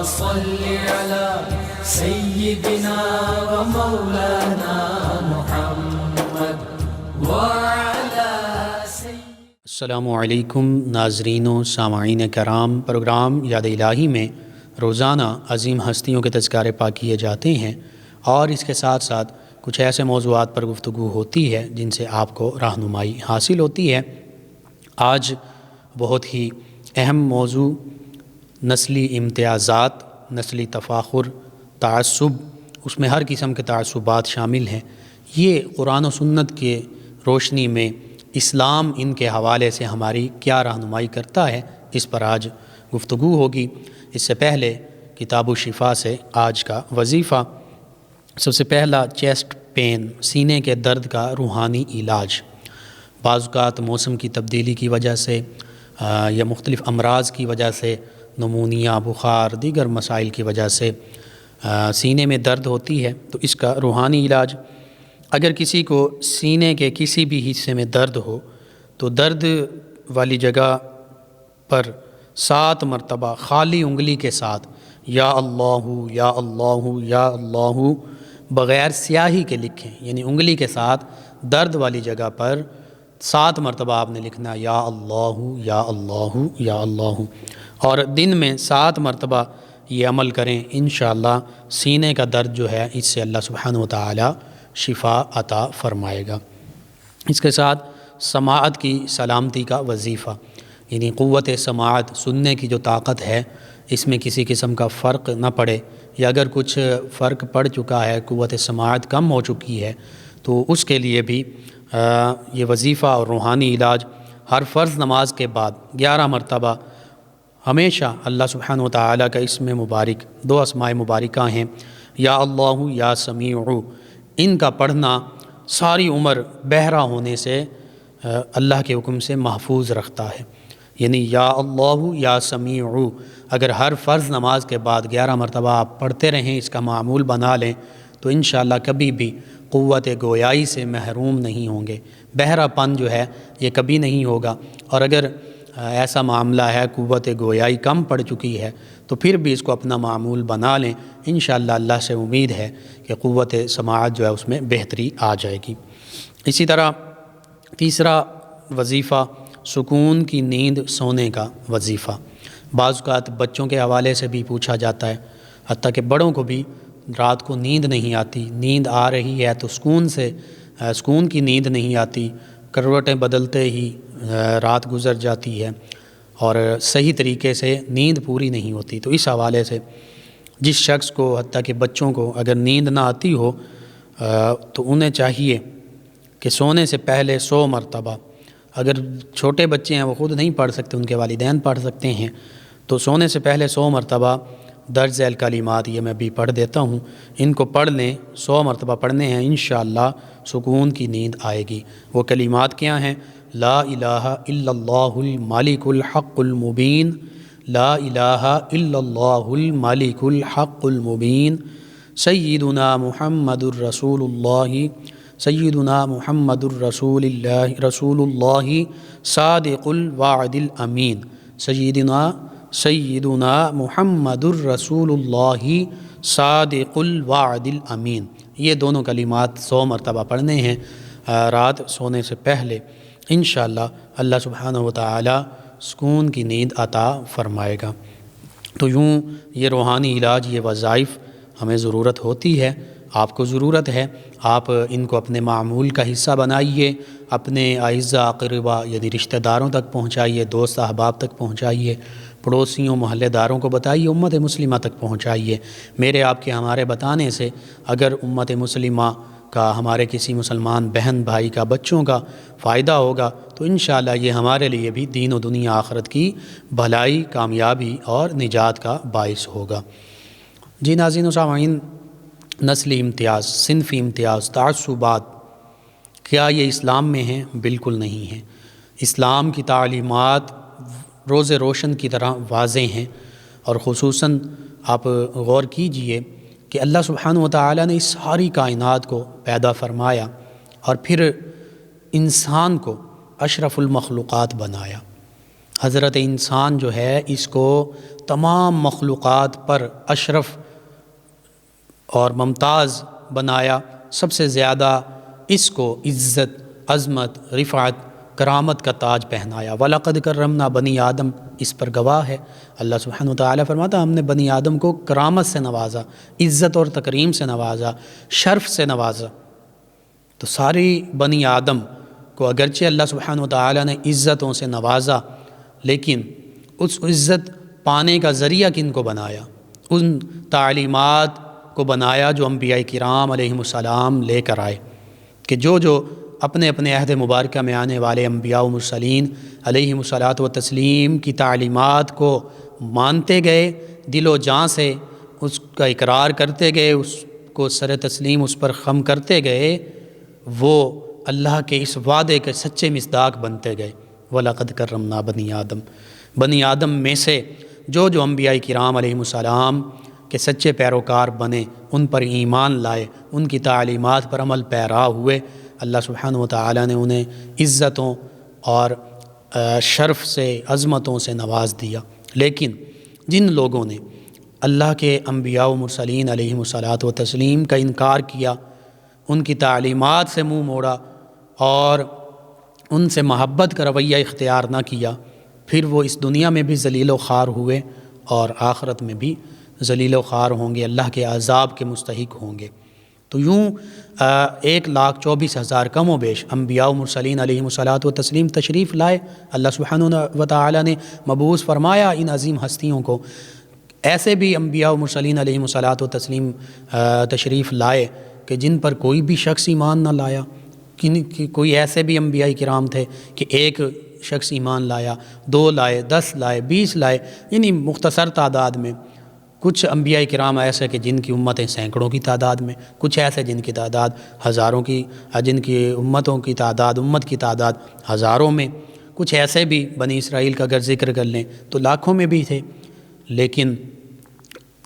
صل على سيدنا ومولانا محمد وعلى السلام علیکم ناظرین و سامعین کرام، پروگرام یاد الہی میں روزانہ عظیم ہستیوں کے تذکارے پاک کیے جاتے ہیں اور اس کے ساتھ ساتھ کچھ ایسے موضوعات پر گفتگو ہوتی ہے جن سے آپ کو رہنمائی حاصل ہوتی ہے۔ آج بہت ہی اہم موضوع نسلی امتیازات، نسلی تفاخر، تعصب، اس میں ہر قسم کے تعصبات شامل ہیں۔ یہ قرآن و سنت کے روشنی میں اسلام ان کے حوالے سے ہماری کیا رہنمائی کرتا ہے، اس پر آج گفتگو ہوگی۔ اس سے پہلے کتاب الشفا سے آج کا وظیفہ۔ سب سے پہلا، چیسٹ پین، سینے کے درد کا روحانی علاج۔ بعض اوقات موسم کی تبدیلی کی وجہ سے یا مختلف امراض کی وجہ سے، نمونیا، بخار، دیگر مسائل کی وجہ سے سینے میں درد ہوتی ہے، تو اس کا روحانی علاج، اگر کسی کو سینے کے کسی بھی حصے میں درد ہو تو درد والی جگہ پر 7 مرتبہ خالی انگلی کے ساتھ یا اللہ یا اللہ یا اللہ بغیر سیاہی کے لکھیں، یعنی انگلی کے ساتھ درد والی جگہ پر 7 مرتبہ آپ نے لکھنا یا اللہ یا اللہ یا اللہ، اور دن میں 7 مرتبہ یہ عمل کریں۔ انشاءاللہ سینے کا درد جو ہے اس سے اللہ سبحانہ و تعالی شفا عطا فرمائے گا۔ اس کے ساتھ سماعت کی سلامتی کا وظیفہ، یعنی قوت سماعت، سننے کی جو طاقت ہے، اس میں کسی قسم کا فرق نہ پڑے، یا اگر کچھ فرق پڑ چکا ہے، قوت سماعت کم ہو چکی ہے، تو اس کے لیے بھی یہ وظیفہ اور روحانی علاج ہر فرض نماز کے بعد 11 مرتبہ ہمیشہ اللہ سبحانہ و تعالیٰ کا اسم مبارک، 2 اسماء مبارکہ ہیں یا اللہ یا سمیع، ان کا پڑھنا ساری عمر بہرا ہونے سے اللہ کے حکم سے محفوظ رکھتا ہے۔ یعنی یا اللہ یا سمیع اگر ہر فرض نماز کے بعد 11 مرتبہ آپ پڑھتے رہیں، اس کا معمول بنا لیں، تو انشاءاللہ کبھی بھی قوت گویائی سے محروم نہیں ہوں گے۔ بہرا پن جو ہے یہ کبھی نہیں ہوگا، اور اگر ایسا معاملہ ہے قوت گویائی کم پڑ چکی ہے تو پھر بھی اس کو اپنا معمول بنا لیں، انشاءاللہ اللہ سے امید ہے کہ قوت سماعت جو ہے اس میں بہتری آ جائے گی۔ اسی طرح تیسرا وظیفہ، سکون کی نیند سونے کا وظیفہ۔ بعض اوقات بچوں کے حوالے سے بھی پوچھا جاتا ہے، حتیٰ کہ بڑوں کو بھی رات کو نیند نہیں آتی، نیند آ رہی ہے تو سکون کی نیند نہیں آتی، کروٹیں بدلتے ہی رات گزر جاتی ہے اور صحیح طریقے سے نیند پوری نہیں ہوتی۔ تو اس حوالے سے جس شخص کو، حتیٰ کہ بچوں کو اگر نیند نہ آتی ہو تو انہیں چاہیے کہ سونے سے پہلے 100 مرتبہ، اگر چھوٹے بچے ہیں وہ خود نہیں پڑھ سکتے، ان کے والدین پڑھ سکتے ہیں، تو سونے سے پہلے 100 مرتبہ درج ذیل کلمات یہ میں بھی پڑھ دیتا ہوں، ان کو پڑھ لیں، 100 مرتبہ پڑھنے ہیں، انشاءاللہ سکون کی نیند آئے گی۔ وہ کلمات کیا ہیں؟ لا الہ الا اللہ الملک الحق المبین، لا الہ الا اللہ الملک الحق المبین، سیدنا محمد الرسول اللہ، سیدنا محمد الرسول اللہ، رسول اللہ صادق الوعد الامین، سیدنا محمد الرسول اللہ صادق الوعد الامین۔ یہ دونوں کلمات 100 مرتبہ پڑھنے ہیں رات سونے سے پہلے، انشاءاللہ اللہ سبحانہ و تعالی سکون کی نیند عطا فرمائے گا۔ تو یوں یہ روحانی علاج، یہ وظائف ہمیں ضرورت ہوتی ہے، آپ کو ضرورت ہے، آپ ان کو اپنے معمول کا حصہ بنائیے، اپنے اعزاء اقربا یعنی رشتہ داروں تک پہنچائیے، دوست احباب تک پہنچائیے، پڑوسیوں محلے داروں کو بتائیے، امت مسلمہ تک پہنچائیے۔ میرے آپ کے ہمارے بتانے سے اگر امت مسلمہ کا، ہمارے کسی مسلمان بہن بھائی کا، بچوں کا فائدہ ہوگا تو انشاءاللہ یہ ہمارے لیے بھی دین و دنیا آخرت کی بھلائی، کامیابی اور نجات کا باعث ہوگا۔ جی ناظرین و سامعین، نسلی امتیاز، صنفی امتیاز، تعصبات، کیا یہ اسلام میں ہیں؟ بالکل نہیں ہیں۔ اسلام کی تعلیمات روز روشن کی طرح واضح ہیں، اور خصوصاً آپ غور کیجئے کہ اللہ سبحانہ و تعالی نے اس ساری کائنات کو پیدا فرمایا اور پھر انسان کو اشرف المخلوقات بنایا۔ حضرت انسان جو ہے اس کو تمام مخلوقات پر اشرف اور ممتاز بنایا، سب سے زیادہ اس کو عزت، عظمت، رفعت، کرامت کا تاج پہنایا۔ وَلَقَدْ كَرَّمْنَا بَنِي آدم اس پر گواہ ہے۔ اللہ سبحانہ وتعالیٰ فرماتا ہم نے بنی آدم کو کرامت سے نوازا، عزت اور تکریم سے نوازا، شرف سے نوازا۔ تو ساری بنی آدم کو اگرچہ اللہ سبحانہ وتعالیٰ نے عزتوں سے نوازا، لیکن اس عزت پانے کا ذریعہ کن کو بنایا؟ ان تعلیمات کو بنایا جو انبیاء کرام علیہم السلام لے کر آئے، کہ جو اپنے اپنے عہد مبارکہ میں آنے والے انبیاء و مرسلین علیہم الصلاۃ و تسلیم کی تعلیمات کو مانتے گئے، دل و جان سے اس کا اقرار کرتے گئے، اس کو سر تسلیم اس پر خم کرتے گئے، وہ اللہ کے اس وعدے کے سچے مصداق بنتے گئے۔ وَلَقَدْ كَرَّمْنَا بَنِي آدم، بنی آدم میں سے جو انبیاء کرام علیہم السلام کے سچے پیروکار بنے، ان پر ایمان لائے، ان کی تعلیمات پر عمل پیرا ہوئے، اللہ سبحانہ وتعالیٰ نے انہیں عزتوں اور شرف سے، عظمتوں سے نواز دیا۔ لیکن جن لوگوں نے اللہ کے انبیاء و مرسلین علیہم الصلاۃ و تسلیم کا انکار کیا، ان کی تعلیمات سے منہ موڑا اور ان سے محبت کا رویہ اختیار نہ کیا، پھر وہ اس دنیا میں بھی ذلیل و خوار ہوئے اور آخرت میں بھی ذلیل و خوار ہوں گے، اللہ کے عذاب کے مستحق ہوں گے۔ تو یوں 1,24,000 کم و بیش انبیاء و مرسلین علیہم الصلاۃ و تسلیم تشریف لائے۔ اللہ سبحانہ وتعالیٰ نے مبعوث فرمایا ان عظیم ہستیوں کو۔ ایسے بھی انبیاء و مرسلین علیہم الصلاۃ و تسلیم تشریف لائے کہ جن پر کوئی بھی شخص ایمان نہ لایا، کوئی ایسے بھی انبیاء کرام تھے کہ ایک شخص ایمان لایا، 2 لائے، 10 لائے، 20 لائے، یعنی مختصر تعداد میں۔ کچھ انبیاء کرام ایسے کہ جن کی امتیں سینکڑوں کی تعداد میں، کچھ ایسے جن کی تعداد ہزاروں کی، جن کی امت کی تعداد ہزاروں میں، کچھ ایسے بھی بنی اسرائیل کا اگر ذکر کر لیں تو لاکھوں میں بھی تھے۔ لیکن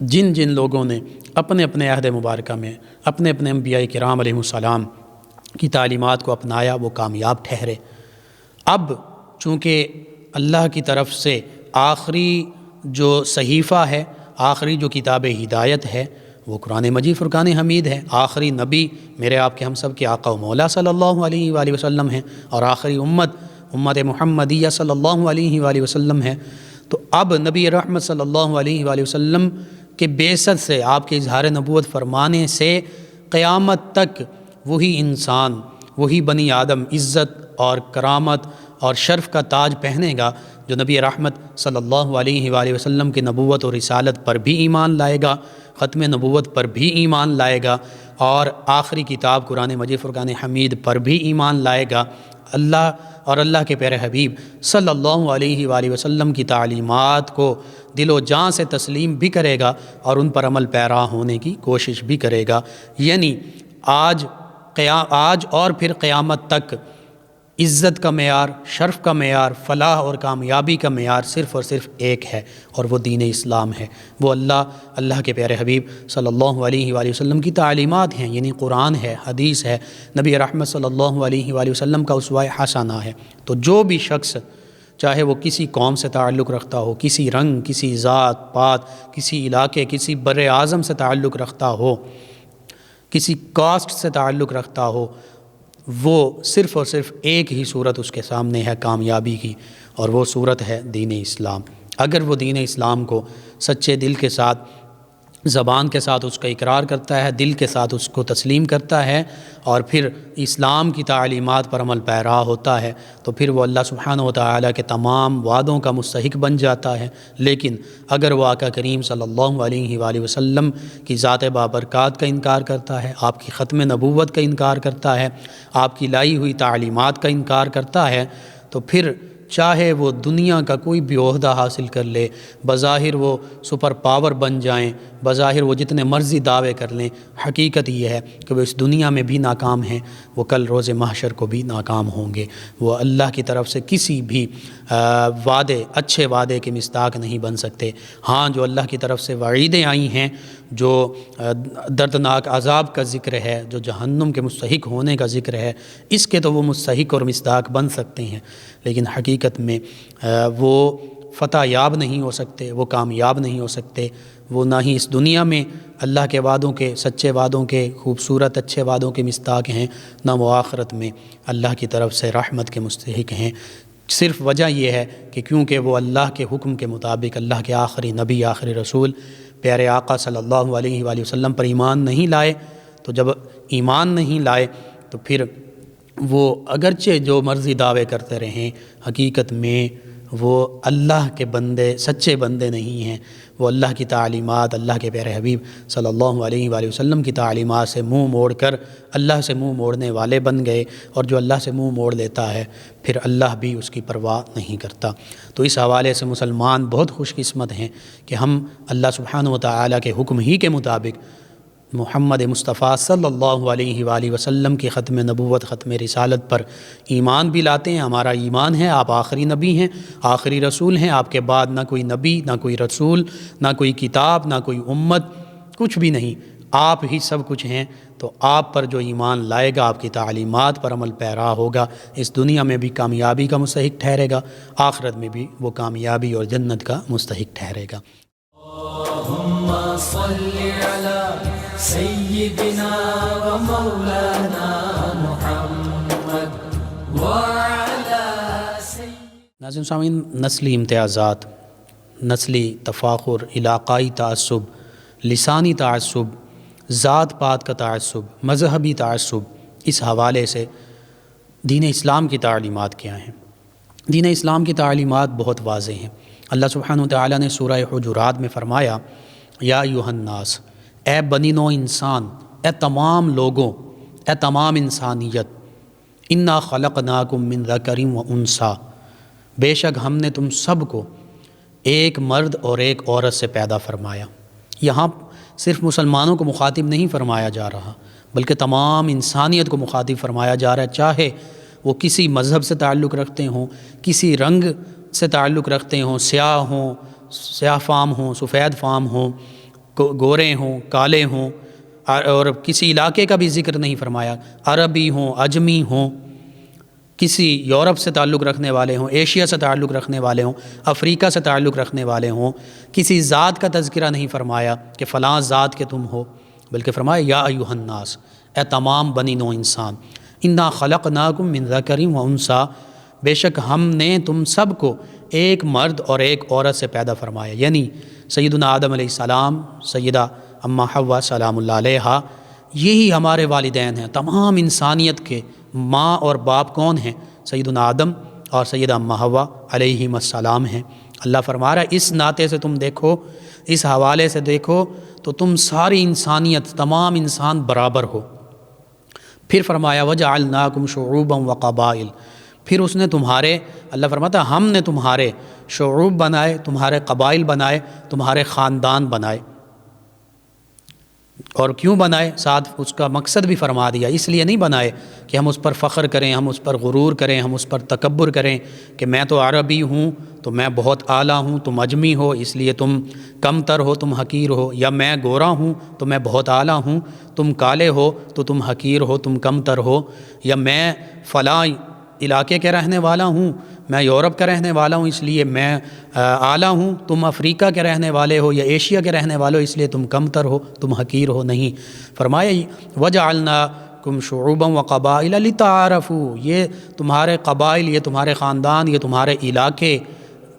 جن لوگوں نے اپنے اپنے عہد مبارکہ میں اپنے اپنے انبیاء کرام علیہم السلام کی تعلیمات کو اپنایا، وہ کامیاب ٹھہرے۔ اب چونکہ اللہ کی طرف سے آخری جو صحیفہ ہے، آخری جو کتاب ہدایت ہے وہ قرآن مجید فرقان حمید ہے، آخری نبی میرے آپ کے ہم سب کے آقا و مولا صلی اللہ علیہ وآلہ وسلم ہیں، اور آخری امت محمدیہ صلی اللہ علیہ وآلہ وسلم ہے۔ تو اب نبی رحمت صلی اللہ علیہ وآلہ وسلم کے بعثت سے، آپ کے اظہار نبوت فرمانے سے قیامت تک وہی انسان، وہی بنی آدم عزت اور کرامت اور شرف کا تاج پہنے گا جو نبی رحمت صلی اللہ علیہ وآلہ وسلم کی نبوت اور رسالت پر بھی ایمان لائے گا، ختم نبوت پر بھی ایمان لائے گا، اور آخری کتاب قرآن مجید فرقان حمید پر بھی ایمان لائے گا۔ اللہ اور اللہ کے پیارے حبیب صلی اللہ علیہ وآلہ وسلم کی تعلیمات کو دل و جان سے تسلیم بھی کرے گا اور ان پر عمل پیرا ہونے کی کوشش بھی کرے گا۔ یعنی آج اور پھر قیامت تک عزت کا معیار، شرف کا معیار، فلاح اور کامیابی کا معیار صرف اور صرف ایک ہے، اور وہ دین اسلام ہے۔ وہ اللہ کے پیارے حبیب صلی اللہ علیہ وآلہ وسلم کی تعلیمات ہیں، یعنی قرآن ہے، حدیث ہے، نبی رحمت صلی اللہ علیہ وآلہ وسلم کا اسوہ حسنہ ہے۔ تو جو بھی شخص، چاہے وہ کسی قوم سے تعلق رکھتا ہو، کسی رنگ، کسی ذات پات، کسی علاقے، کسی بر اعظم سے تعلق رکھتا ہو، کسی کاسٹ سے تعلق رکھتا ہو، وہ صرف اور صرف ایک ہی صورت اس کے سامنے ہے کامیابی کی، اور وہ صورت ہے دین اسلام۔ اگر وہ دین اسلام کو سچے دل کے ساتھ، زبان کے ساتھ اس کا اقرار کرتا ہے، دل کے ساتھ اس کو تسلیم کرتا ہے، اور پھر اسلام کی تعلیمات پر عمل پیرا ہوتا ہے، تو پھر وہ اللہ سبحانہ وتعالیٰ کے تمام وعدوں کا مستحق بن جاتا ہے۔ لیکن اگر وہ آقا کریم صلی اللہ علیہ وآلہ وسلم کی ذات بابرکات کا انکار کرتا ہے، آپ کی ختم نبوت کا انکار کرتا ہے، آپ کی لائی ہوئی تعلیمات کا انکار کرتا ہے، تو پھر چاہے وہ دنیا کا کوئی بھی عہدہ حاصل کر لے، بظاہر وہ سپر پاور بن جائیں، بظاہر وہ جتنے مرضی دعوے کر لیں، حقیقت یہ ہے کہ وہ اس دنیا میں بھی ناکام ہیں، وہ کل روز محشر کو بھی ناکام ہوں گے۔ وہ اللہ کی طرف سے کسی بھی اچھے وعدے کے مصداق نہیں بن سکتے۔ ہاں، جو اللہ کی طرف سے وعیدیں آئی ہیں، جو دردناک عذاب کا ذکر ہے، جو جہنم کے مستحق ہونے کا ذکر ہے، اس کے تو وہ مستحق اور مصداق بن سکتے ہیں، لیکن حقیقت میں وہ فتح یاب نہیں ہو سکتے، وہ کامیاب نہیں ہو سکتے، وہ نہ ہی اس دنیا میں اللہ کے وعدوں کے، سچے وعدوں کے، خوبصورت اچھے وعدوں کے مستحق ہیں، نہ وہ آخرت میں اللہ کی طرف سے رحمت کے مستحق ہیں۔ صرف وجہ یہ ہے کہ کیونکہ وہ اللہ کے حکم کے مطابق، اللہ کے آخری نبی، آخری رسول پیارے آقا صلی اللہ علیہ وآلہ وسلم پر ایمان نہیں لائے۔ تو جب ایمان نہیں لائے تو پھر وہ اگرچہ جو مرضی دعوے کرتے رہیں، حقیقت میں وہ اللہ کے بندے، سچے بندے نہیں ہیں۔ وہ اللہ کی تعلیمات، اللہ کے پیارے حبیب صلی اللہ علیہ وآلہ وسلم کی تعلیمات سے منہ موڑ کر اللہ سے منہ موڑنے والے بن گئے، اور جو اللہ سے منہ موڑ لیتا ہے پھر اللہ بھی اس کی پرواہ نہیں کرتا۔ تو اس حوالے سے مسلمان بہت خوش قسمت ہیں کہ ہم اللہ سبحانہ و تعالیٰ کے حکم ہی کے مطابق محمد مصطفیٰ صلی اللہ علیہ وآلہ وسلم کی ختم نبوت، ختم رسالت پر ایمان بھی لاتے ہیں۔ ہمارا ایمان ہے آپ آخری نبی ہیں، آخری رسول ہیں، آپ کے بعد نہ کوئی نبی، نہ کوئی رسول، نہ کوئی کتاب، نہ کوئی امت، کچھ بھی نہیں، آپ ہی سب کچھ ہیں۔ تو آپ پر جو ایمان لائے گا، آپ کی تعلیمات پر عمل پیرا ہوگا، اس دنیا میں بھی کامیابی کا مستحق ٹھہرے گا، آخرت میں بھی وہ کامیابی اور جنت کا مستحق ٹھہرے گا۔ اللہم صلی علی سیدنا و مولانا محمد وعلی سیدنا۔ ناظرین سامعین، نسلی امتیازات، نسلی تفاخر، علاقائی تعصب، لسانی تعصب، ذات پات کا تعصب، مذہبی تعصب، اس حوالے سے دین اسلام کی تعلیمات کیا ہیں؟ دین اسلام کی تعلیمات بہت واضح ہیں۔ اللہ سبحانہ وتعالیٰ نے سورہ حجرات میں فرمایا، یا ایھا الناس، اے بنی نوع انسان، اے تمام لوگوں، اے تمام انسانیت، انا خلقناکم من ذکر و انثی، بے شک ہم نے تم سب کو ایک مرد اور ایک عورت سے پیدا فرمایا۔ یہاں صرف مسلمانوں کو مخاطب نہیں فرمایا جا رہا، بلکہ تمام انسانیت کو مخاطب فرمایا جا رہا ہے، چاہے وہ کسی مذہب سے تعلق رکھتے ہوں، کسی رنگ سے تعلق رکھتے ہوں، سیاہ ہوں، سیاہ فام ہوں، سفید فام ہوں، گورے ہوں، کالے ہوں، اور کسی علاقے کا بھی ذکر نہیں فرمایا، عربی ہوں، عجمی ہوں، کسی یورپ سے تعلق رکھنے والے ہوں، ایشیا سے تعلق رکھنے والے ہوں، افریقہ سے تعلق رکھنے والے ہوں، کسی ذات کا تذکرہ نہیں فرمایا کہ فلاں ذات کے تم ہو، بلکہ فرمایا یا ایھا الناس، اے تمام بنی نوع انسان، انا خلقناکم من ذکر و انثی، بے شک ہم نے تم سب کو ایک مرد اور ایک عورت سے پیدا فرمایا، یعنی سیدنا آدم علیہ السلام، سیدہ اماں حوا سلام اللہ علیہا، یہی ہمارے والدین ہیں۔ تمام انسانیت کے ماں اور باپ کون ہیں؟ سیدنا آدم اور سیدہ اماں حوا علیہم السلام ہیں۔ اللہ فرما رہا ہے اس ناطے سے تم دیکھو، اس حوالے سے دیکھو تو تم ساری انسانیت، تمام انسان برابر ہو۔ پھر فرمایا وجعلناکم شعوبا وقبائل، پھر اس نے تمہارے، اللہ فرماتا ہم نے تمہارے شعوب بنائے، تمہارے قبائل بنائے، تمہارے خاندان بنائے۔ اور کیوں بنائے؟ ساتھ اس کا مقصد بھی فرما دیا، اس لیے نہیں بنائے کہ ہم اس پر فخر کریں، ہم اس پر غرور کریں، ہم اس پر تکبر کریں کہ میں تو عربی ہوں تو میں بہت اعلیٰ ہوں، تم اجمی ہو اس لیے تم کم تر ہو، تم حقیر ہو، یا میں گورا ہوں تو میں بہت اعلیٰ ہوں، تم کالے ہو تو تم حقیر ہو، تم کم تر ہو، یا میں فلاں علاقے کے رہنے والا ہوں، میں یورپ کا رہنے والا ہوں اس لیے میں اعلیٰ ہوں، تم افریقہ کے رہنے والے ہو یا ایشیا کے رہنے والے ہو اس لیے تم کم تر ہو، تم حقیر ہو، نہیں۔ فرمایا وجعلناکم شعوبا وقبائل لتعارفوا، یہ تمہارے قبائل، یہ تمہارے خاندان، یہ تمہارے علاقے،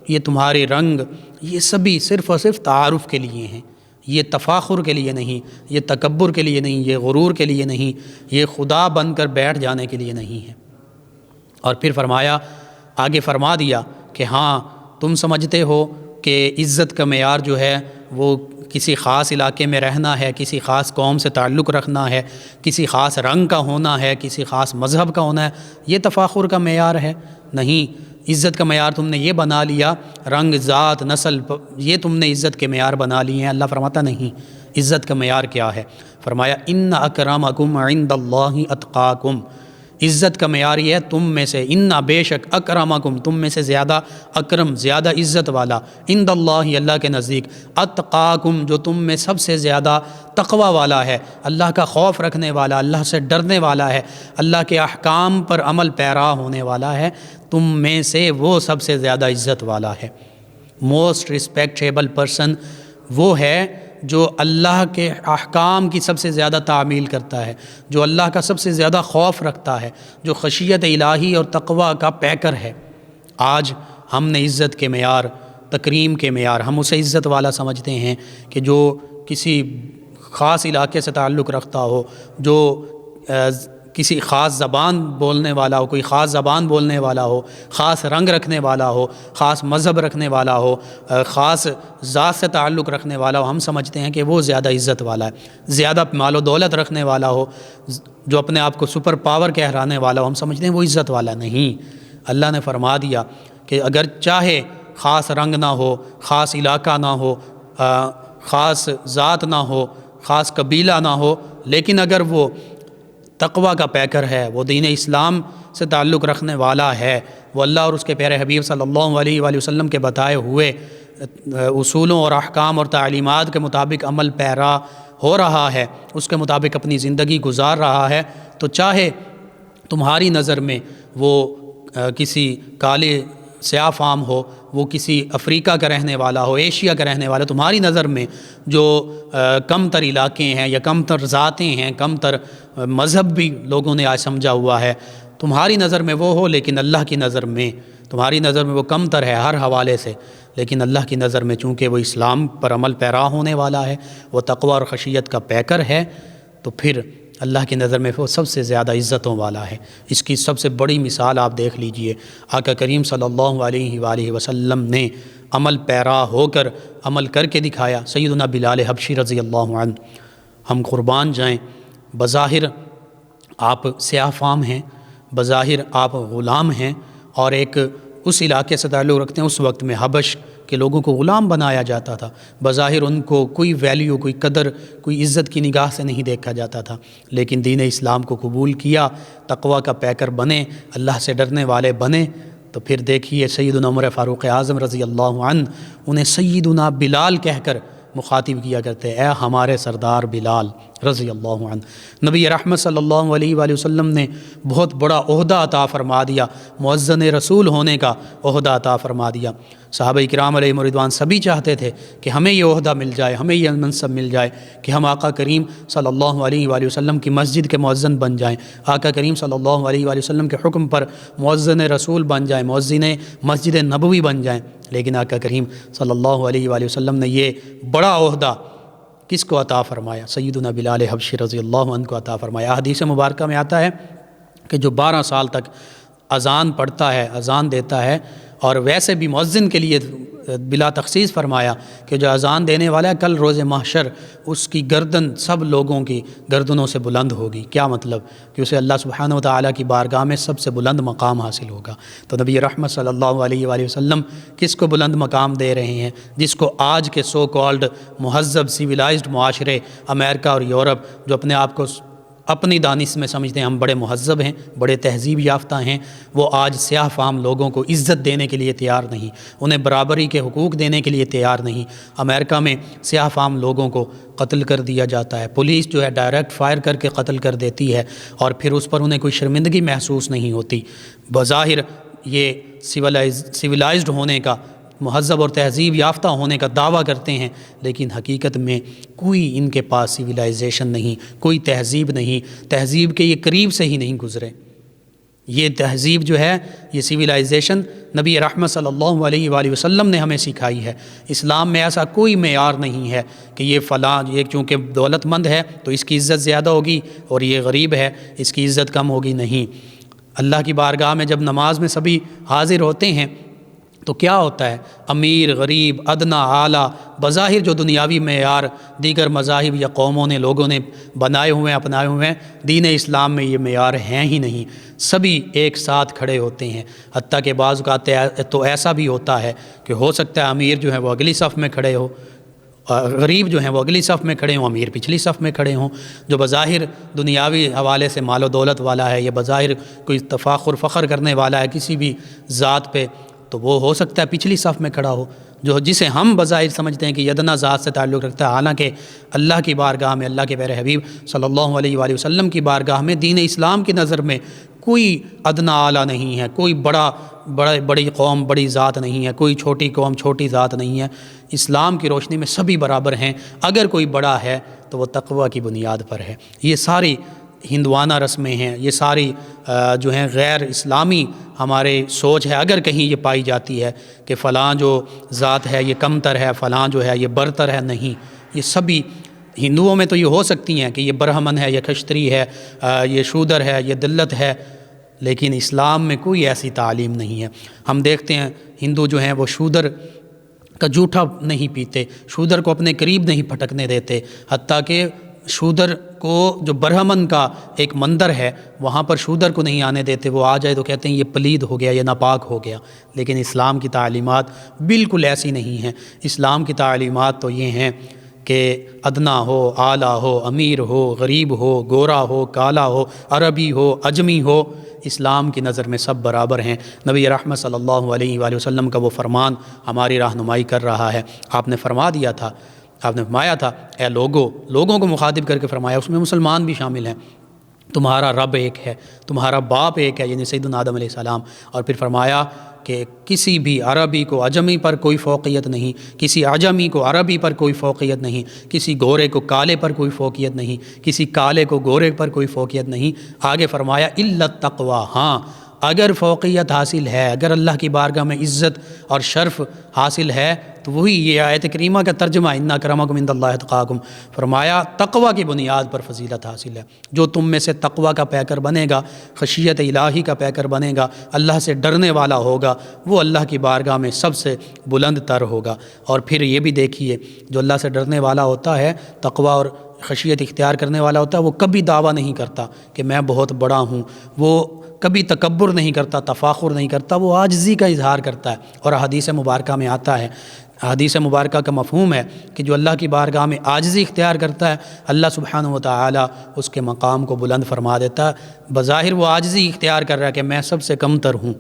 یہ تمہارے رنگ، یہ سبھی صرف اور صرف تعارف کے لیے ہیں، یہ تفاخر کے لیے نہیں، یہ تکبر کے لیے نہیں، یہ غرور کے لیے نہیں، یہ خدا بن کر بیٹھ جانے کے لیے نہیں ہے۔ اور پھر فرمایا، آگے فرما دیا کہ ہاں تم سمجھتے ہو کہ عزت کا معیار جو ہے وہ کسی خاص علاقے میں رہنا ہے، کسی خاص قوم سے تعلق رکھنا ہے، کسی خاص رنگ کا ہونا ہے، کسی خاص مذہب کا ہونا ہے، یہ تفاخر کا معیار ہے؟ نہیں، عزت کا معیار تم نے یہ بنا لیا، رنگ، ذات، نسل، یہ تم نے عزت کے معیار بنا لیے ہیں۔ اللہ فرماتا نہیں، عزت کا معیار کیا ہے؟ فرمایا ان اکرمکم عند اللہ اتقاکم، عزت کا معیار یہ ہے تم میں سے، انا بے شک، اکرمکم تم میں سے زیادہ اکرم، زیادہ عزت والا، عند اللہ اللہ کے نزدیک، اتقاکم جو تم میں سب سے زیادہ تقوی والا ہے، اللہ کا خوف رکھنے والا، اللہ سے ڈرنے والا ہے، اللہ کے احکام پر عمل پیرا ہونے والا ہے، تم میں سے وہ سب سے زیادہ عزت والا ہے۔ موسٹ رسپیکٹیبل پرسن وہ ہے جو اللہ کے احکام کی سب سے زیادہ تعمیل کرتا ہے، جو اللہ کا سب سے زیادہ خوف رکھتا ہے، جو خشیت الہی اور تقوی کا پیکر ہے۔ آج ہم نے عزت کے معیار، تکریم کے معیار، ہم اسے عزت والا سمجھتے ہیں کہ جو کسی خاص علاقے سے تعلق رکھتا ہو، جو کسی خاص زبان بولنے والا ہو، کوئی خاص زبان بولنے والا ہو، خاص رنگ رکھنے والا ہو، خاص مذہب رکھنے والا ہو، خاص ذات سے تعلق رکھنے والا ہو، ہم سمجھتے ہیں کہ وہ زیادہ عزت والا ہے۔ زیادہ مال و دولت رکھنے والا ہو، جو اپنے آپ کو سپر پاور کہرانے والا ہو، ہم سمجھتے ہیں وہ عزت والا نہیں۔ اللہ نے فرما دیا کہ اگر چاہے خاص رنگ نہ ہو، خاص علاقہ نہ ہو، خاص ذات نہ ہو، خاص قبیلہ نہ ہو، لیکن اگر وہ تقوی کا پیکر ہے، وہ دین اسلام سے تعلق رکھنے والا ہے، وہ اللہ اور اس کے پیارے حبیب صلی اللہ علیہ وآلہ وسلم کے بتائے ہوئے اصولوں اور احکام اور تعلیمات کے مطابق عمل پیرا ہو رہا ہے، اس کے مطابق اپنی زندگی گزار رہا ہے، تو چاہے تمہاری نظر میں وہ کسی کالے سیاہ فام ہو، وہ کسی افریقہ کا رہنے والا ہو، ایشیا کا رہنے والا، تمہاری نظر میں جو کم تر علاقے ہیں یا کم تر ذاتیں ہیں، کم تر مذہب بھی لوگوں نے آج سمجھا ہوا ہے، تمہاری نظر میں وہ ہو، لیکن اللہ کی نظر میں تمہاری نظر میں وہ کم تر ہے ہر حوالے سے، لیکن اللہ کی نظر میں چونکہ وہ اسلام پر عمل پیرا ہونے والا ہے، وہ تقوی اور خشیت کا پیکر ہے، تو پھر اللہ کی نظر میں وہ سب سے زیادہ عزتوں والا ہے۔ اس کی سب سے بڑی مثال آپ دیکھ لیجئے، آقا کریم صلی اللہ علیہ وآلہ وسلم نے عمل پیرا ہو کر عمل کر کے دکھایا۔ سیدنا بلال حبشی رضی اللہ عنہ، ہم قربان جائیں، بظاہر آپ سیاہ فام ہیں، بظاہر آپ غلام ہیں، اور ایک اس علاقے سے تعلق رکھتے ہیں، اس وقت میں حبش کے لوگوں کو غلام بنایا جاتا تھا، بظاہر ان کو کوئی ویلیو، کوئی قدر، کوئی عزت کی نگاہ سے نہیں دیکھا جاتا تھا، لیکن دین اسلام کو قبول کیا، تقوی کا پیکر بنے، اللہ سے ڈرنے والے بنے، تو پھر دیکھیے سیدنا عمر فاروق اعظم رضی اللہ عنہ انہیں سیدنا بلال کہہ کر مخاطب کیا کرتے، اے ہمارے سردار بلال رضی اللہ عنہ۔ نبی رحمت صلی اللہ علیہ وآلہ وسلم نے بہت بڑا عہدہ عطا فرما دیا، مؤذن رسول ہونے کا عہدہ عطا فرما دیا۔ صحابہ کرام علیہم رضوان سبھی چاہتے تھے کہ ہمیں یہ عہدہ مل جائے، ہمیں یہ منصب مل جائے کہ ہم آقا کریم صلی اللہ علیہ وآلہ وسلم کی مسجد کے مؤذن بن جائیں، آقا کریم صلی اللہ علیہ وآلہ وسلم کے حکم پر مؤذن رسول بن جائیں، مؤذن مسجد نبوی بن جائیں، لیکن آقا کریم صلی اللہ علیہ وآلہ وسلم نے یہ بڑا عہدہ کس کو عطا فرمایا؟ سیدنا بلال حبشی رضی اللہ عنہ کو عطا فرمایا۔ حدیث مبارکہ میں آتا ہے کہ جو 12 سال تک اذان پڑھتا ہے، اذان دیتا ہے، اور ویسے بھی مؤذن کے لیے بلا تخصیص فرمایا کہ جو اذان دینے والا ہے، کل روز محشر اس کی گردن سب لوگوں کی گردنوں سے بلند ہوگی۔ کیا مطلب؟ کہ اسے اللہ سبحانہ وتعالیٰ کی بارگاہ میں سب سے بلند مقام حاصل ہوگا۔ تو نبی رحمت صلی اللہ علیہ وآلہ وسلم کس کو بلند مقام دے رہے ہیں؟ جس کو آج کے سو کالڈ مہذب سیویلائزڈ معاشرے امریکہ اور یورپ، جو اپنے آپ کو اپنی دانش میں سمجھتے ہیں ہم بڑے مہذب ہیں، بڑے تہذیب یافتہ ہیں، وہ آج سیاہ فام لوگوں کو عزت دینے کے لیے تیار نہیں، انہیں برابری کے حقوق دینے کے لیے تیار نہیں۔ امریکہ میں سیاہ فام لوگوں کو قتل کر دیا جاتا ہے، پولیس جو ہے ڈائریکٹ فائر کر کے قتل کر دیتی ہے، اور پھر اس پر انہیں کوئی شرمندگی محسوس نہیں ہوتی۔ بظاہر یہ سیویلائزڈ ہونے کا، مہذب اور تہذیب یافتہ ہونے کا دعویٰ کرتے ہیں، لیکن حقیقت میں کوئی ان کے پاس سیویلائزیشن نہیں، کوئی تہذیب نہیں، تہذیب کے یہ قریب سے ہی نہیں گزرے۔ یہ تہذیب جو ہے، یہ سیویلائزیشن نبی رحمت صلی اللہ علیہ وآلہ وسلم نے ہمیں سکھائی ہے۔ اسلام میں ایسا کوئی معیار نہیں ہے کہ یہ فلاں، یہ چونکہ دولت مند ہے تو اس کی عزت زیادہ ہوگی اور یہ غریب ہے اس کی عزت کم ہوگی، نہیں۔ اللہ کی بارگاہ میں جب نماز میں سبھی حاضر ہوتے ہیں تو کیا ہوتا ہے؟ امیر، غریب، ادنا، اعلیٰ، بظاہر جو دنیاوی معیار دیگر مذاہب یا قوموں نے، لوگوں نے بنائے ہوئے ہیں، اپنائے ہوئے ہیں، دین اسلام میں یہ معیار ہیں ہی نہیں۔ سبھی ایک ساتھ کھڑے ہوتے ہیں، حتیٰ کہ بعض اوقات تو ایسا بھی ہوتا ہے کہ ہو سکتا ہے امیر جو ہے وہ اگلی صف میں کھڑے ہو، غریب جو ہیں وہ اگلی صف میں کھڑے ہوں، امیر پچھلی صف میں کھڑے ہوں۔ جو بظاہر دنیاوی حوالے سے مال و دولت والا ہے، یا بظاہر کوئی تفاخر فخر کرنے والا ہے کسی بھی ذات پہ، تو وہ ہو سکتا ہے پچھلی صف میں کھڑا ہو، جسے ہم بظاہر سمجھتے ہیں کہ ادنا ذات سے تعلق رکھتا ہے، حالانکہ اللہ کی بارگاہ میں، اللہ کے پیارے حبیب صلی اللہ علیہ وآلہ وسلم کی بارگاہ میں دین اسلام کی نظر میں کوئی ادنا اعلیٰ نہیں ہے، کوئی بڑی قوم بڑی ذات نہیں ہے، کوئی چھوٹی قوم چھوٹی ذات نہیں ہے۔ اسلام کی روشنی میں سبھی برابر ہیں۔ اگر کوئی بڑا ہے تو وہ تقوی کی بنیاد پر ہے۔ یہ ساری ہندوانہ رسمیں ہیں، یہ ساری جو ہیں غیر اسلامی ہمارے سوچ ہے، اگر کہیں یہ پائی جاتی ہے کہ فلاں جو ذات ہے یہ کمتر ہے، فلاں جو ہے یہ برتر ہے، نہیں، یہ سبھی ہندوؤں میں تو یہ ہو سکتی ہیں کہ یہ برہمن ہے، یہ کھشتری ہے، یہ شودر ہے، یہ دلت ہے، لیکن اسلام میں کوئی ایسی تعلیم نہیں ہے۔ ہم دیکھتے ہیں ہندو جو ہیں وہ شودر کا جھوٹا نہیں پیتے، شودر کو اپنے قریب نہیں پھٹکنے دیتے، حتیٰ کہ شودر کو جو برہمن کا ایک مندر ہے وہاں پر شودر کو نہیں آنے دیتے، وہ آ جائے تو کہتے ہیں یہ پلید ہو گیا، یہ ناپاک ہو گیا۔ لیکن اسلام کی تعلیمات بالکل ایسی نہیں ہیں۔ اسلام کی تعلیمات تو یہ ہیں کہ ادنا ہو، اعلیٰ ہو، امیر ہو، غریب ہو، گورا ہو، کالا ہو، عربی ہو، عجمی ہو، اسلام کی نظر میں سب برابر ہیں۔ نبی رحمت صلی اللہ علیہ وآلہ وسلم کا وہ فرمان ہماری رہنمائی کر رہا ہے۔ آپ نے فرمایا تھا اے لوگوں کو مخاطب کر کے فرمایا، اس میں مسلمان بھی شامل ہیں، تمہارا رب ایک ہے، تمہارا باپ ایک ہے، یعنی سیدنا آدم علیہ السلام۔ اور پھر فرمایا کہ کسی بھی عربی کو عجمی پر کوئی فوقیت نہیں، کسی عجمی کو عربی پر کوئی فوقیت نہیں، کسی گورے کو کالے پر کوئی فوقیت نہیں، کسی کالے کو گورے پر کوئی فوقیت نہیں۔ آگے فرمایا الا التقوی، ہاں اگر فوقیت حاصل ہے، اگر اللہ کی بارگاہ میں عزت اور شرف حاصل ہے تو وہی یہ آیت کریمہ کا ترجمہ ان اکرمکم عند اللہ اتقاکم، فرمایا تقوی کی بنیاد پر فضیلت حاصل ہے۔ جو تم میں سے تقوی کا پیکر بنے گا، خشیت الہی کا پیکر بنے گا، اللہ سے ڈرنے والا ہوگا، وہ اللہ کی بارگاہ میں سب سے بلند تر ہوگا۔ اور پھر یہ بھی دیکھیے، جو اللہ سے ڈرنے والا ہوتا ہے، تقوی اور خشیت اختیار کرنے والا ہوتا ہے، وہ کبھی دعویٰ نہیں کرتا کہ میں بہت بڑا ہوں، وہ کبھی تکبر نہیں کرتا، تفاخر نہیں کرتا، وہ عاجزی کا اظہار کرتا ہے۔ اور حدیث مبارکہ میں آتا ہے، حدیث مبارکہ کا مفہوم ہے کہ جو اللہ کی بارگاہ میں عاجزی اختیار کرتا ہے، اللہ سبحانہ و تعالی اس کے مقام کو بلند فرما دیتا ہے۔ بظاہر وہ عاجزی اختیار کر رہا ہے کہ میں سب سے کمتر ہوں،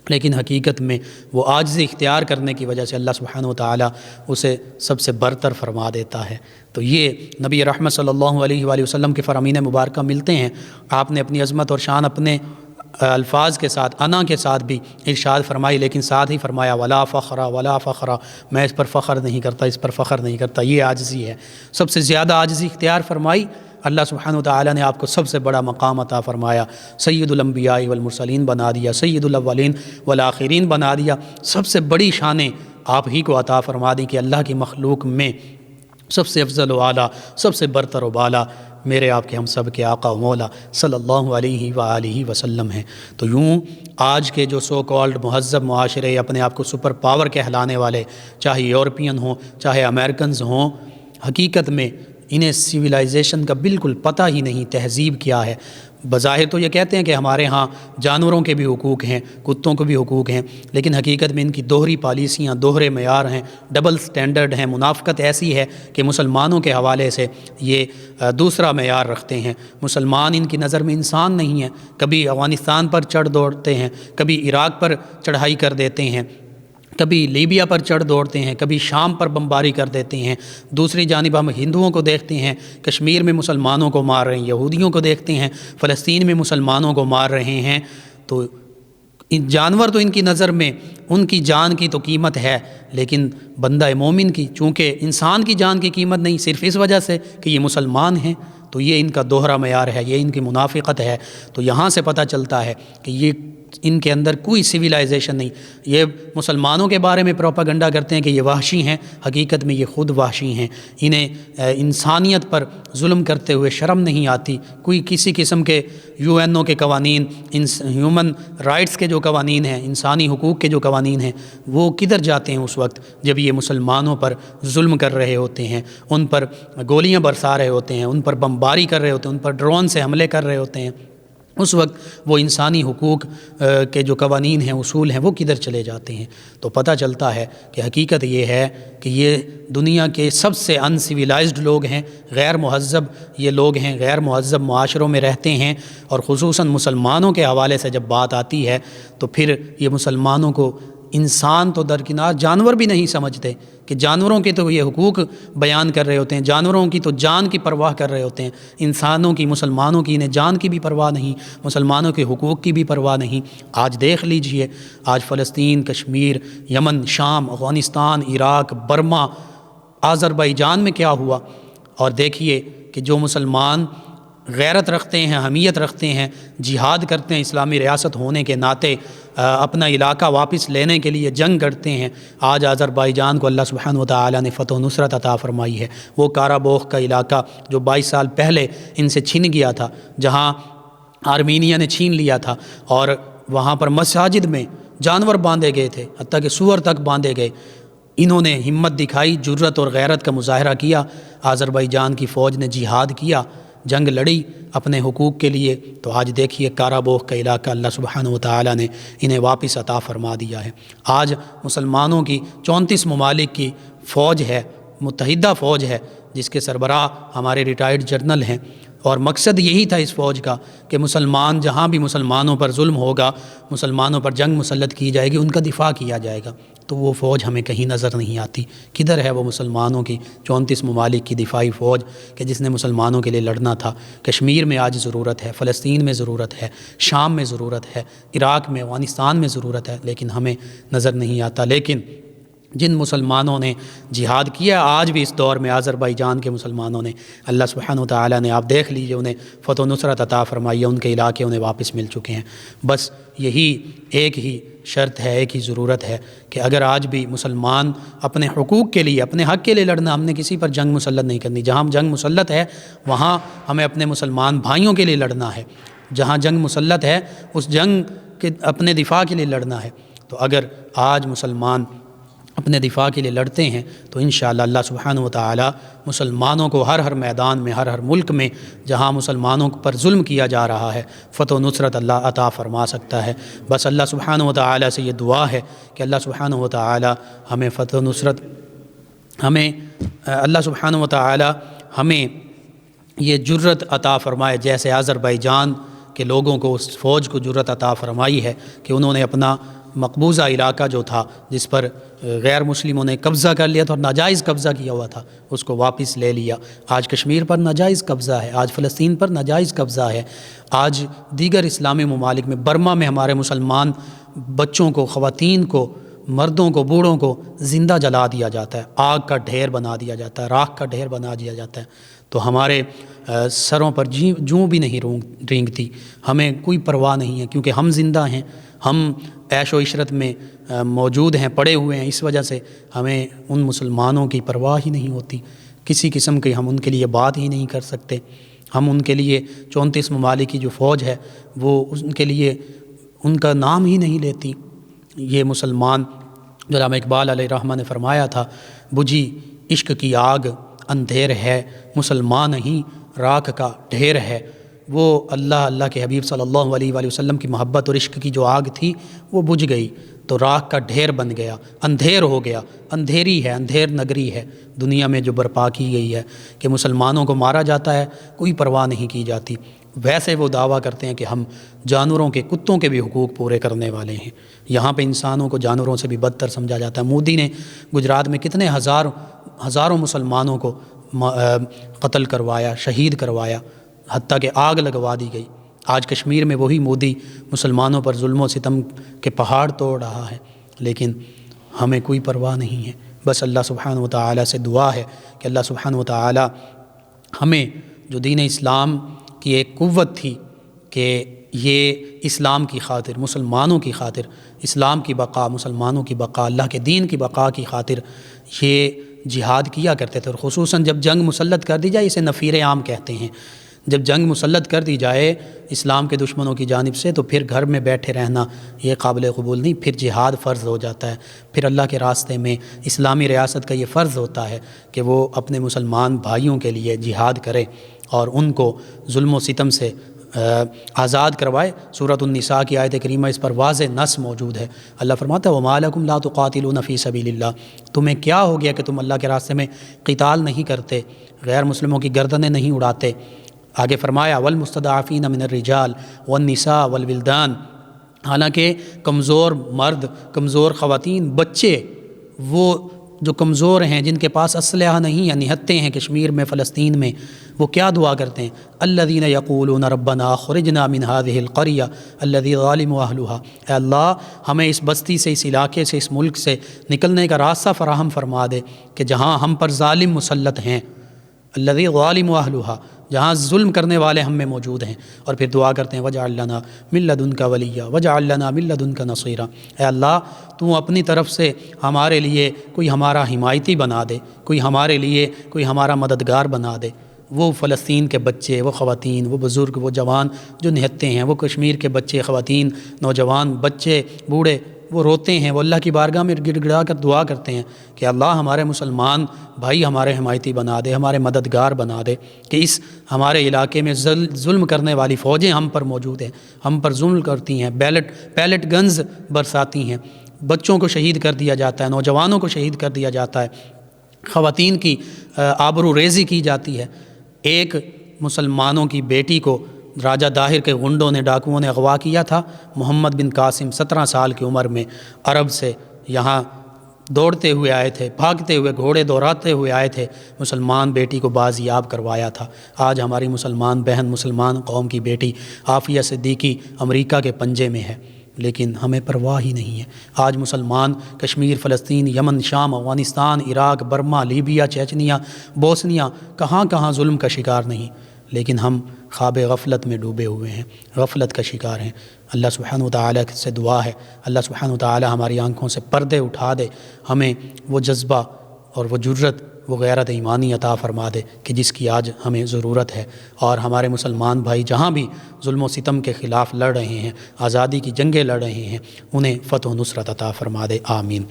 لیکن حقیقت میں وہ عاجزی اختیار کرنے کی وجہ سے اللہ سبحانہ و تعالی اسے سب سے برتر فرما دیتا ہے۔ تو یہ نبی رحمت صلی اللہ علیہ وآلہ وسلم کے فرامین مبارکہ ملتے ہیں۔ آپ نے اپنی عظمت اور شان اپنے الفاظ کے ساتھ، انا کے ساتھ بھی ارشاد فرمائی، لیکن ساتھ ہی فرمایا ولا فخر، میں اس پر فخر نہیں کرتا، اس پر فخر نہیں کرتا، یہ عاجزی ہے۔ سب سے زیادہ عاجزی اختیار فرمائی، اللہ سبحانہ و تعالی نے آپ کو سب سے بڑا مقام عطا فرمایا، سید الانبیاء والمرسلین بنا دیا، سید الاولین والآخرین بنا دیا، سب سے بڑی شانیں آپ ہی کو عطا فرما دی کہ اللہ کی مخلوق میں سب سے افضل و اعلیٰ، سب سے برتر و بالا میرے آپ کے ہم سب کے آقا و مولا صلی اللہ علیہ وآلہ وسلم ہیں۔ تو یوں آج کے جو سو کالڈ مہذب معاشرے، اپنے آپ کو سپر پاور کہلانے والے، چاہے یورپین ہوں چاہے امریکنز ہوں، حقیقت میں انہیں سویلائزیشن کا بالکل پتہ ہی نہیں، تہذیب کیا ہے۔ بظاہر تو یہ کہتے ہیں کہ ہمارے ہاں جانوروں کے بھی حقوق ہیں، کتوں کو بھی حقوق ہیں، لیکن حقیقت میں ان کی دوہری پالیسیاں، دوہرے معیار ہیں، ڈبل سٹینڈرڈ ہیں، منافقت ایسی ہے کہ مسلمانوں کے حوالے سے یہ دوسرا معیار رکھتے ہیں۔ مسلمان ان کی نظر میں انسان نہیں ہے، کبھی افغانستان پر چڑھ دوڑتے ہیں، کبھی عراق پر چڑھائی کر دیتے ہیں، کبھی لیبیا پر چڑھ دوڑتے ہیں، کبھی شام پر بمباری کر دیتے ہیں۔ دوسری جانب ہم ہندوؤں کو دیکھتے ہیں کشمیر میں مسلمانوں کو مار رہے ہیں، یہودیوں کو دیکھتے ہیں فلسطین میں مسلمانوں کو مار رہے ہیں۔ تو جانور تو ان کی نظر میں ان کی جان کی تو قیمت ہے، لیکن بندہ مومن کی چونکہ انسان کی جان کی قیمت نہیں، صرف اس وجہ سے کہ یہ مسلمان ہیں، تو یہ ان کا دوہرا معیار ہے، یہ ان کی منافقت ہے۔ تو یہاں سے پتہ چلتا ہے کہ یہ ان کے اندر کوئی سویلائزیشن نہیں۔ یہ مسلمانوں کے بارے میں پروپیگنڈا کرتے ہیں کہ یہ وحشی ہیں، حقیقت میں یہ خود وحشی ہیں۔ انہیں انسانیت پر ظلم کرتے ہوئے شرم نہیں آتی۔ کوئی کسی قسم کے UN کے قوانین، ہیومن رائٹس کے جو قوانین ہیں، انسانی حقوق کے جو قوانین ہیں، وہ کدھر جاتے ہیں اس وقت جب یہ مسلمانوں پر ظلم کر رہے ہوتے ہیں، ان پر گولیاں برسا رہے ہوتے ہیں، ان پر بمباری کر رہے ہوتے ہیں، ان پر ڈرون سے حملے کر رہے ہوتے ہیں۔ اس وقت وہ انسانی حقوق کے جو قوانین ہیں، اصول ہیں، وہ کدھر چلے جاتے ہیں۔ تو پتہ چلتا ہے کہ حقیقت یہ ہے کہ یہ دنیا کے سب سے ان سویلائزڈ لوگ ہیں، غیر مہذب یہ لوگ ہیں، غیر مہذب معاشروں میں رہتے ہیں، اور خصوصاً مسلمانوں کے حوالے سے جب بات آتی ہے تو پھر یہ مسلمانوں کو انسان تو درکنار، جانور بھی نہیں سمجھتے کہ جانوروں کے تو یہ حقوق بیان کر رہے ہوتے ہیں، جانوروں کی تو جان کی پرواہ کر رہے ہوتے ہیں، انسانوں کی، مسلمانوں کی انہیں جان کی بھی پرواہ نہیں، مسلمانوں کے حقوق کی بھی پرواہ نہیں۔ آج دیکھ لیجئے، آج فلسطین، کشمیر، یمن، شام، افغانستان، عراق، برما، آذربائیجان میں کیا ہوا، اور دیکھیے کہ جو مسلمان غیرت رکھتے ہیں، حمیت رکھتے ہیں، جہاد کرتے ہیں اسلامی ریاست ہونے کے ناطے، اپنا علاقہ واپس لینے کے لیے جنگ کرتے ہیں، آج آذربائیجان کو اللہ سبحانہ و تعالیٰ نے فتح و نصرت عطا فرمائی ہے۔ وہ کارابوخ کا علاقہ جو 22 سال پہلے ان سے چھن گیا تھا، جہاں آرمینیا نے چھین لیا تھا، اور وہاں پر مساجد میں جانور باندھے گئے تھے، حتیٰ کہ سور تک باندھے گئے۔ انہوں نے ہمت دکھائی، جرت اور غیرت کا مظاہرہ کیا، آذربائیجان کی فوج نے جہاد کیا، جنگ لڑی اپنے حقوق کے لیے، تو آج دیکھیے کارابوخ کا علاقہ اللہ سبحانہ و تعالیٰ نے انہیں واپس عطا فرما دیا ہے۔ آج مسلمانوں کی 34 ممالک کی فوج ہے، متحدہ فوج ہے، جس کے سربراہ ہمارے ریٹائرڈ جنرل ہیں، اور مقصد یہی تھا اس فوج کا کہ مسلمان جہاں بھی مسلمانوں پر ظلم ہوگا، مسلمانوں پر جنگ مسلط کی جائے گی، ان کا دفاع کیا جائے گا۔ تو وہ فوج ہمیں کہیں نظر نہیں آتی، کدھر ہے وہ مسلمانوں کی 34 ممالک کی دفاعی فوج کہ جس نے مسلمانوں کے لیے لڑنا تھا؟ کشمیر میں آج ضرورت ہے، فلسطین میں ضرورت ہے، شام میں ضرورت ہے، عراق میں، افغانستان میں ضرورت ہے، لیکن ہمیں نظر نہیں آتا۔ لیکن جن مسلمانوں نے جہاد کیا آج بھی اس دور میں، آذربائیجان کے مسلمانوں نے، اللہ سبحانہ و تعالیٰ نے، آپ دیکھ لیجئے، انہیں فتح و نصرت عطا فرمائی ہے، ان کے علاقے انہیں واپس مل چکے ہیں۔ بس یہی ایک ہی شرط ہے، ایک ہی ضرورت ہے کہ اگر آج بھی مسلمان اپنے حقوق کے لیے، اپنے حق کے لیے لڑنا، ہم نے کسی پر جنگ مسلط نہیں کرنی، جہاں جنگ مسلط ہے وہاں ہمیں اپنے مسلمان بھائیوں کے لیے لڑنا ہے، جہاں جنگ مسلط ہے اس جنگ کے اپنے دفاع کے لیے لڑنا ہے۔ تو اگر آج مسلمان اپنے دفاع کے لیے لڑتے ہیں تو انشاءاللہ اللہ سبحانہ و تعالی مسلمانوں کو ہر میدان میں، ہر ملک میں جہاں مسلمانوں پر ظلم کیا جا رہا ہے، فتح و نصرت اللہ عطا فرما سکتا ہے۔ بس اللہ سبحانہ و تعالی سے یہ دعا ہے کہ اللہ سبحانہ و تعالی ہمیں فتح و نصرت، اللہ سبحانہ و تعالی ہمیں یہ جرت عطا فرمائے، جیسے آذربائیجان کے لوگوں کو، اس فوج کو جرت عطا فرمائی ہے کہ انہوں نے اپنا مقبوضہ علاقہ جو تھا، جس پر غیر مسلموں نے قبضہ کر لیا تھا اور ناجائز قبضہ کیا ہوا تھا، اس کو واپس لے لیا۔ آج کشمیر پر ناجائز قبضہ ہے، آج فلسطین پر ناجائز قبضہ ہے، آج دیگر اسلامی ممالک میں، برما میں ہمارے مسلمان بچوں کو، خواتین کو، مردوں کو، بوڑھوں کو زندہ جلا دیا جاتا ہے، آگ کا ڈھیر بنا دیا جاتا ہے، راکھ کا ڈھیر بنا دیا جاتا ہے۔ تو ہمارے سروں پر جوں بھی نہیں رینگتی، ہمیں کوئی پرواہ نہیں ہے، کیونکہ ہم زندہ ہیں، ہم عیش و عشرت میں موجود ہیں، پڑے ہوئے ہیں، اس وجہ سے ہمیں ان مسلمانوں کی پرواہ ہی نہیں ہوتی، کسی قسم کی ہم ان کے لیے بات ہی نہیں کر سکتے۔ ہم ان کے لیے 34 ممالک کی جو فوج ہے وہ ان کے لیے ان کا نام ہی نہیں لیتی۔ یہ مسلمان، علامہ اقبال علیہ الرحمہ نے فرمایا تھا، بجھی عشق کی آگ اندھیر ہے، مسلمان نہیں راکھ کا ڈھیر ہے۔ وہ اللہ کے حبیب صلی اللہ علیہ وآلہ وسلم کی محبت اور عشق کی جو آگ تھی وہ بجھ گئی، تو راکھ کا ڈھیر بن گیا، اندھیر ہو گیا، اندھیری ہے، اندھیر نگری ہے دنیا میں جو برپا کی گئی ہے کہ مسلمانوں کو مارا جاتا ہے، کوئی پرواہ نہیں کی جاتی۔ ویسے وہ دعویٰ کرتے ہیں کہ ہم جانوروں کے، کتوں کے بھی حقوق پورے کرنے والے ہیں، یہاں پہ انسانوں کو جانوروں سے بھی بدتر سمجھا جاتا ہے۔ مودی نے گجرات میں کتنے ہزاروں مسلمانوں کو قتل کروایا، شہید کروایا، حتیٰ کہ آگ لگوا دی گئی۔ آج کشمیر میں وہی مودی مسلمانوں پر ظلم و ستم کے پہاڑ توڑ رہا ہے، لیکن ہمیں کوئی پرواہ نہیں ہے۔ بس اللہ سبحانہ و تعالی سے دعا ہے کہ اللہ سبحانہ و تعالی ہمیں جو دین اسلام کی ایک قوت تھی کہ یہ اسلام کی خاطر، مسلمانوں کی خاطر، اسلام کی بقا، مسلمانوں کی بقا، اللہ کے دین کی بقا کی خاطر یہ جہاد کیا کرتے تھے، اور خصوصاً جب جنگ مسلط کر دی جائے، اسے نفیر عام کہتے ہیں، جب جنگ مسلط کر دی جائے اسلام کے دشمنوں کی جانب سے تو پھر گھر میں بیٹھے رہنا یہ قابل قبول نہیں، پھر جہاد فرض ہو جاتا ہے، پھر اللہ کے راستے میں اسلامی ریاست کا یہ فرض ہوتا ہے کہ وہ اپنے مسلمان بھائیوں کے لیے جہاد کرے اور ان کو ظلم و ستم سے آزاد کروائے۔ سورۃ النساء کی آیت کریمہ اس پر واضح نص موجود ہے۔ اللہ فرماتا ہے وَمَا لَكُمْ لَا تُقَاتِلُونَ فِي سَبِيلِ اللَّهِ، تمہیں کیا ہو گیا کہ تم اللہ کے راستے میں قتال نہیں کرتے، غیر مسلموں کی گردنیں نہیں اڑاتے۔ آگے فرمایا وَالْمُسْتَضْعَفِينَ مِنَ الرِّجَالِ وَالنِّسَاءِ وَالْوِلْدَانِ، حالانکہ کمزور مرد، کمزور خواتین، بچے، وہ جو کمزور ہیں، جن کے پاس اسلحہ نہیں یا نہتے ہیں کشمیر میں، فلسطین میں، وہ کیا دعا کرتے ہیں؟ الذین یقولون ربنا اخرجنا من هذه القریہ الذی ظالم اہلها، اے اللہ ہمیں اس بستی سے، اس علاقے سے، اس ملک سے نکلنے کا راستہ فراہم فرما دے کہ جہاں ہم پر ظالم مسلط ہیں، الذی ظالم اہلها، جہاں ظلم کرنے والے ہم میں موجود ہیں۔ اور پھر دعا کرتے ہیں وجعل لنا من لدنک ولیہ وجعل لنا من لدنک نصیرا، اے اللہ تو اپنی طرف سے ہمارے لیے کوئی ہمارا حمایتی بنا دے، کوئی ہمارے لیے کوئی ہمارا مددگار بنا دے۔ وہ فلسطین کے بچے، وہ خواتین، وہ بزرگ، وہ جوان جو نہتے ہیں، وہ کشمیر کے بچے، خواتین، نوجوان، بچے، بوڑھے، وہ روتے ہیں، وہ اللہ کی بارگاہ میں گڑ گڑا کر دعا کرتے ہیں کہ اللہ ہمارے مسلمان بھائی ہمارے حمایتی بنا دے، ہمارے مددگار بنا دے، کہ اس ہمارے علاقے میں ظلم کرنے والی فوجیں ہم پر موجود ہیں، ہم پر ظلم کرتی ہیں، پیلٹ گنز برساتی ہیں، بچوں کو شہید کر دیا جاتا ہے، نوجوانوں کو شہید کر دیا جاتا ہے، خواتین کی آبرو ریزی کی جاتی ہے۔ ایک مسلمانوں کی بیٹی کو راجہ داہر کے غنڈوں نے، ڈاکوؤں نے اغوا کیا تھا۔ محمد بن قاسم 17 سال کی عمر میں عرب سے یہاں دوڑتے ہوئے آئے تھے، بھاگتے ہوئے، گھوڑے دوڑاتے ہوئے آئے تھے، مسلمان بیٹی کو بازیاب کروایا تھا۔ آج ہماری مسلمان بہن، مسلمان قوم کی بیٹی عافیہ صدیقی امریکہ کے پنجے میں ہے، لیکن ہمیں پرواہ ہی نہیں ہے۔ آج مسلمان کشمیر، فلسطین، یمن، شام، Afghanistan, Iraq, Burma, Libya, Chechnya, Bosnia, کہاں کہاں ظلم کا شکار نہیں، لیکن ہم خواب غفلت میں ڈوبے ہوئے ہیں، غفلت کا شکار ہیں۔ اللہ سبحانہ وتعالی سے دعا ہے اللہ سبحانہ وتعالی ہماری آنکھوں سے پردے اٹھا دے، ہمیں وہ جذبہ اور وہ جرت، وہ غیرت ایمانی عطا فرما دے کہ جس کی آج ہمیں ضرورت ہے، اور ہمارے مسلمان بھائی جہاں بھی ظلم و ستم کے خلاف لڑ رہے ہیں، آزادی کی جنگیں لڑ رہے ہیں، انہیں فتح و نصرت عطا فرما دے، آمین۔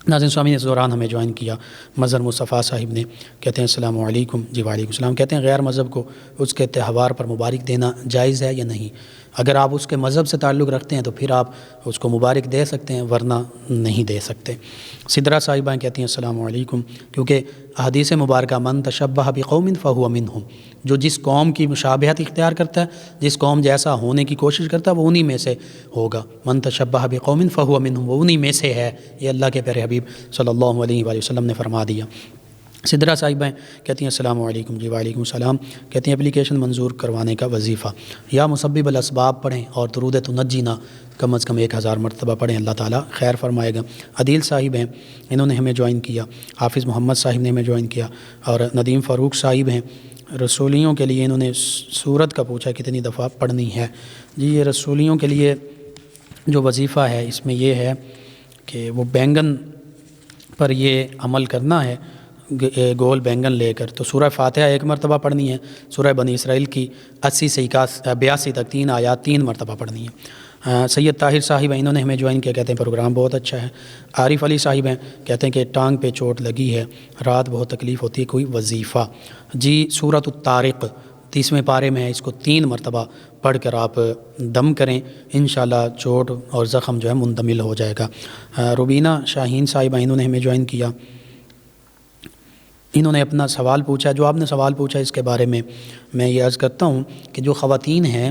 ناظرین سوامی نے اس دوران ہمیں جوائن کیا مظہر مصطفیٰ صاحب نے، کہتے ہیں السلام علیکم۔ جی وعلیکم السلام۔ کہتے ہیں غیر مذہب کو اس کے تہوار پر مبارک دینا جائز ہے یا نہیں؟ اگر آپ اس کے مذہب سے تعلق رکھتے ہیں تو پھر آپ اس کو مبارک دے سکتے ہیں، ورنہ نہیں دے سکتے۔ سدرا صاحبہ کہتی ہیں السلام علیکم، کیونکہ احادیث مبارکہ من تشبہ بقوم فہو منہم، جو جس قوم کی مشابہت اختیار کرتا ہے، جس قوم جیسا ہونے کی کوشش کرتا ہے، وہ انہی میں سے ہوگا۔ من تشبہ بقوم فہو منہم، وہ انہی میں سے ہے، یہ اللہ کے پیارے حبیب صلی اللہ علیہ وآلہ وسلم نے فرما دیا۔ سدرا صاحبہ کہتی ہیں السلام علیکم۔ جی وعلیکم السلام۔ کہتی ہیں اپلیکیشن منظور کروانے کا وظیفہ یا مسبب الاسباب پڑھیں اور درود تنجینا کم از کم 1000 مرتبہ پڑھیں، اللہ تعالیٰ خیر فرمائے گا۔ عدیل صاحب ہیں، انہوں نے ہمیں جوائن کیا۔ حافظ محمد صاحب نے ہمیں جوائن کیا، اور ندیم فاروق صاحب ہیں، رسولیوں کے لیے انہوں نے سورت کا پوچھا کتنی دفعہ پڑھنی ہے۔ جی یہ رسولیوں کے لیے جو وظیفہ ہے، اس میں یہ ہے کہ وہ بینگن پر یہ عمل کرنا ہے، گول بینگن لے کر، تو سورہ فاتحہ 1 مرتبہ پڑھنی ہے، سورہ بنی اسرائیل کی 80 سے 82 تک 3 آیات 3 مرتبہ پڑھنی ہے۔ سید طاہر صاحب ہیں، انہوں نے ہمیں جوائن کیا، کہتے ہیں پروگرام بہت اچھا ہے۔ عارف علی صاحب ہیں، کہتے ہیں کہ ٹانگ پہ چوٹ لگی ہے، رات بہت تکلیف ہوتی ہے، کوئی وظیفہ؟ جی سورۃ الطارق 30ویں پارے میں ہے، اس کو 3 مرتبہ پڑھ کر آپ دم کریں، انشاءاللہ چوٹ اور زخم جو ہے مندمل ہو جائے گا۔ روبینہ شاہین صاحبہ، انہوں نے ہمیں جوائن کیا، انہوں نے اپنا سوال پوچھا۔ جو آپ نے سوال پوچھا اس کے بارے میں میں یہ عرض کرتا ہوں کہ جو خواتین ہیں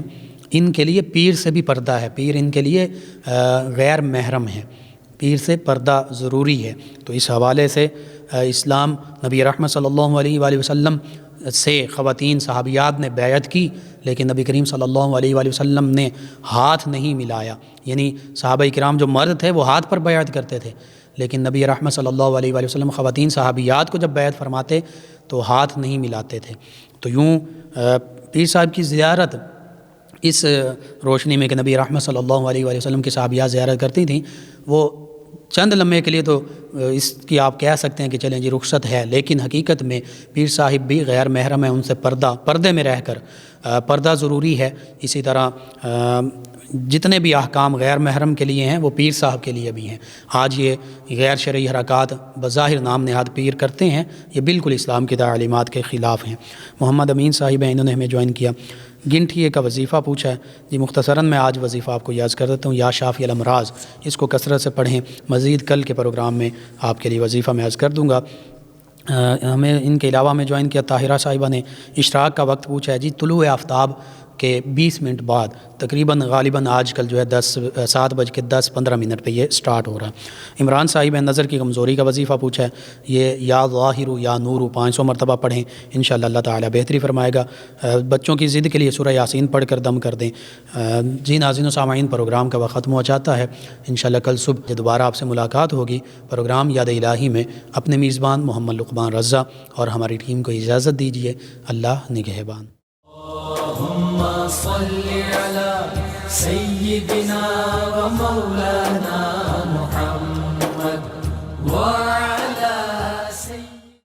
ان کے لیے پیر سے بھی پردہ ہے، پیر ان کے لیے غیر محرم ہے، پیر سے پردہ ضروری ہے۔ تو اس حوالے سے اسلام نبی رحمت صلی اللہ علیہ وآلہ وسلم سے خواتین صحابیات نے بیعت کی، لیکن نبی کریم صلی اللہ علیہ وآلہ وسلم نے ہاتھ نہیں ملایا، یعنی صحابہ کرام جو مرد تھے وہ ہاتھ پر بیعت کرتے تھے، لیکن نبی رحمت صلی اللہ علیہ وآلہ وسلم خواتین صحابیات کو جب بیعت فرماتے تو ہاتھ نہیں ملاتے تھے۔ تو یوں پیر صاحب کی زیارت اس روشنی میں کہ نبی رحمت صلی اللہ علیہ وآلہ وسلم کی صحابیات زیارت کرتی تھیں، وہ چند لمحے کے لیے تو اس کی آپ کہہ سکتے ہیں کہ چلیں جی رخصت ہے، لیکن حقیقت میں پیر صاحب بھی غیر محرم ہیں، ان سے پردے میں رہ کر پردہ ضروری ہے۔ اسی طرح جتنے بھی احکام غیر محرم کے لیے ہیں وہ پیر صاحب کے لیے بھی ہیں۔ آج یہ غیر شرعی حرکات بظاہر نام نہاد پیر کرتے ہیں، یہ بالکل اسلام کی تعلیمات کے خلاف ہیں۔ محمد امین صاحب ہیں، انہوں نے ہمیں جوائن کیا، گنٹھیے کا وظیفہ پوچھا ہے۔ جی مختصراً میں آج وظیفہ آپ کو یاد کر دیتا ہوں، یا شافی الامراض، اس کو کثرت سے پڑھیں، مزید کل کے پروگرام میں آپ کے لیے وظیفہ میں عرض کر دوں گا۔ ہمیں ان کے علاوہ میں جوائن کیا طاہرہ صاحبہ نے اشراق کا وقت پوچھا ہے۔ جی طلوع آفتاب کہ 20 منٹ بعد تقریباً غالباً آج کل جو ہے 7:10-15 پہ یہ سٹارٹ ہو رہا ہے۔ عمران صاحب نظر کی کمزوری کا وظیفہ پوچھا ہے، یہ یا ظاہر یا نور 500 مرتبہ پڑھیں، انشاءاللہ اللہ تعالیٰ بہتری فرمائے گا۔ بچوں کی ضد کے لیے سورہ یاسین پڑھ کر دم کر دیں۔ جی ناظرین و سامعین، پروگرام کا وقت ختم ہو جاتا ہے، انشاءاللہ کل صبح دوبارہ آپ سے ملاقات ہوگی پروگرام یاد الہی میں۔ اپنے میزبان محمد لقمان رضا اور ہماری ٹیم کو اجازت دیجیے، اللہ نگہبان۔ اللهم صل على سيدنا ومولانا محمد